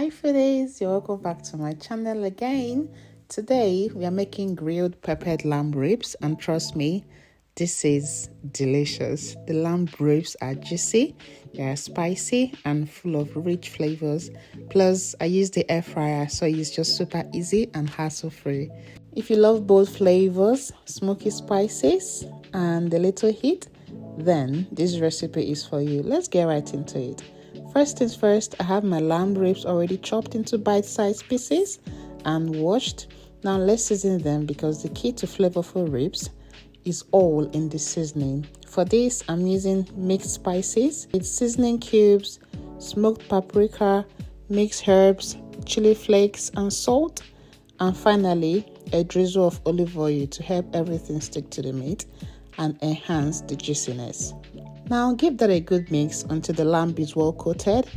Hi foodies, you're welcome back to my channel again. Today we are making grilled peppered lamb ribs, and trust me, this is delicious. The lamb ribs are juicy, they are spicy and full of rich flavors. Plus I use the air fryer, so it's just super easy and hassle free. If you love both flavors, smoky spices and a little heat, then this recipe is for you. Let's get right into it. First things first, I have my lamb ribs already chopped into bite-sized pieces and washed. Now let's season them because the key to flavorful ribs is all in the seasoning. For this, I'm using mixed spices. It's seasoning cubes, smoked paprika, mixed herbs, chili flakes, and salt. And finally, a drizzle of olive oil to help everything stick to the meat and enhance the juiciness. Now give that a good mix until the lamb is well coated.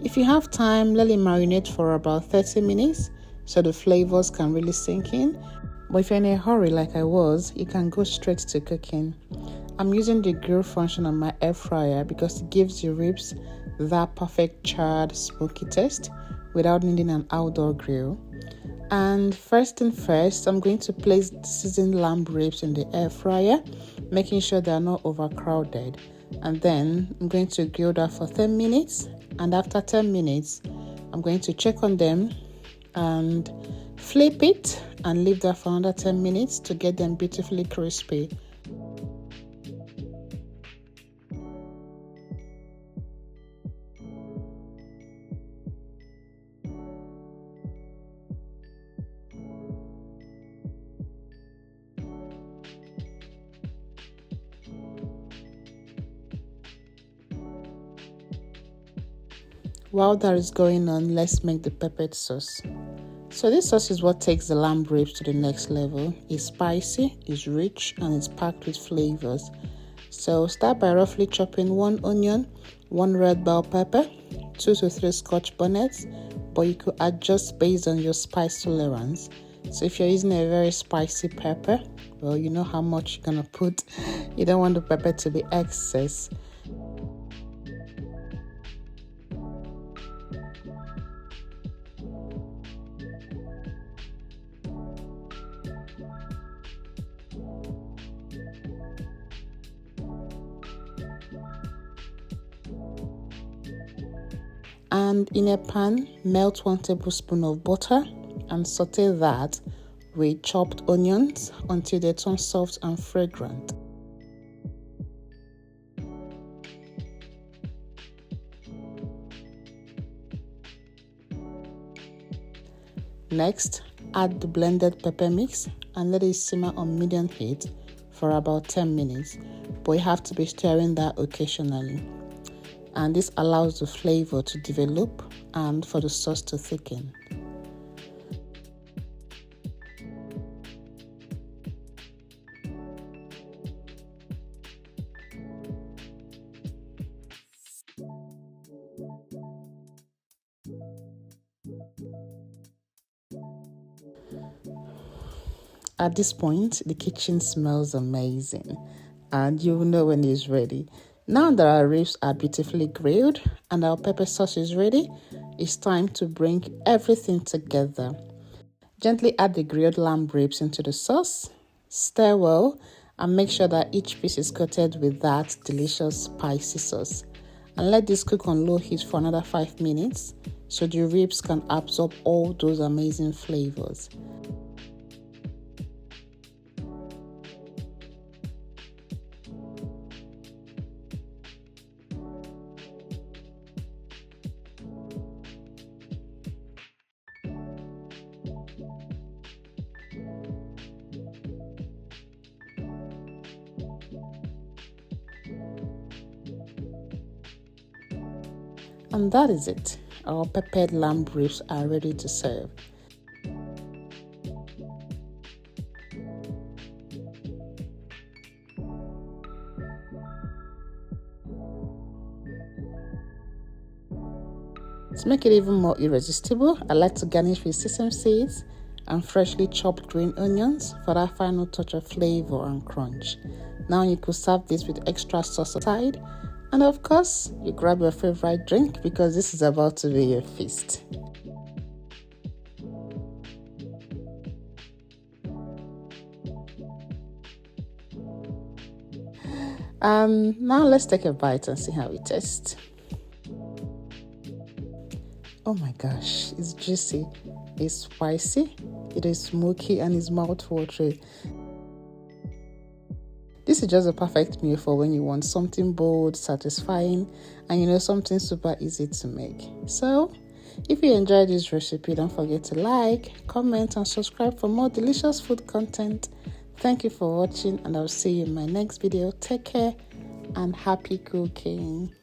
If you have time, let it marinate for about 30 minutes so the flavors can really sink in. But if you're in a hurry like I was, you can go straight to cooking. I'm using the grill function on my air fryer because it gives the ribs that perfect charred, smoky taste without needing an outdoor grill. And first thing first, I'm going to place the seasoned lamb ribs in the air fryer, making sure they are not overcrowded. And then I'm going to grill that for 10 minutes. And after 10 minutes, I'm going to check on them and flip it and leave that for another 10 minutes to get them beautifully crispy. While that is going on, let's make the peppered sauce. So this sauce is what takes the lamb ribs to the next level. It's spicy, it's rich, and it's packed with flavors. So start by roughly chopping 1 onion, 1 red bell pepper, 2 to 3 Scotch bonnets, but you could adjust based on your spice tolerance. So if you're using a very spicy pepper, well, you know how much you're gonna put. You don't want the pepper to be excess. And in a pan, melt 1 tablespoon of butter and saute that with chopped onions until they turn soft and fragrant. Next, add the blended pepper mix and let it simmer on medium heat for about 10 minutes, but you have to be stirring that occasionally. And this allows the flavor to develop and for the sauce to thicken. At this point, the kitchen smells amazing and you will know when it's ready. Now that our ribs are beautifully grilled and our pepper sauce is ready, it's time to bring everything together. Gently add the grilled lamb ribs into the sauce, stir well, and make sure that each piece is coated with that delicious spicy sauce. And let this cook on low heat for another 5 minutes so the ribs can absorb all those amazing flavors. And that is it. Our peppered lamb ribs are ready to serve. To make it even more irresistible, I like to garnish with sesame seeds and freshly chopped green onions for that final touch of flavor and crunch. Now you could serve this with extra sauce aside, and of course, you grab your favorite drink because this is about to be your feast. Now let's take a bite and see how it tastes. Oh my gosh, it's juicy, it's spicy, it is smoky, and it's mouth-watering. This is just a perfect meal for when you want something bold, satisfying, and something super easy to make. So, if you enjoyed this recipe, don't forget to like, comment, and subscribe for more delicious food content. Thank you for watching, and I'll see you in my next video. Take care and happy cooking.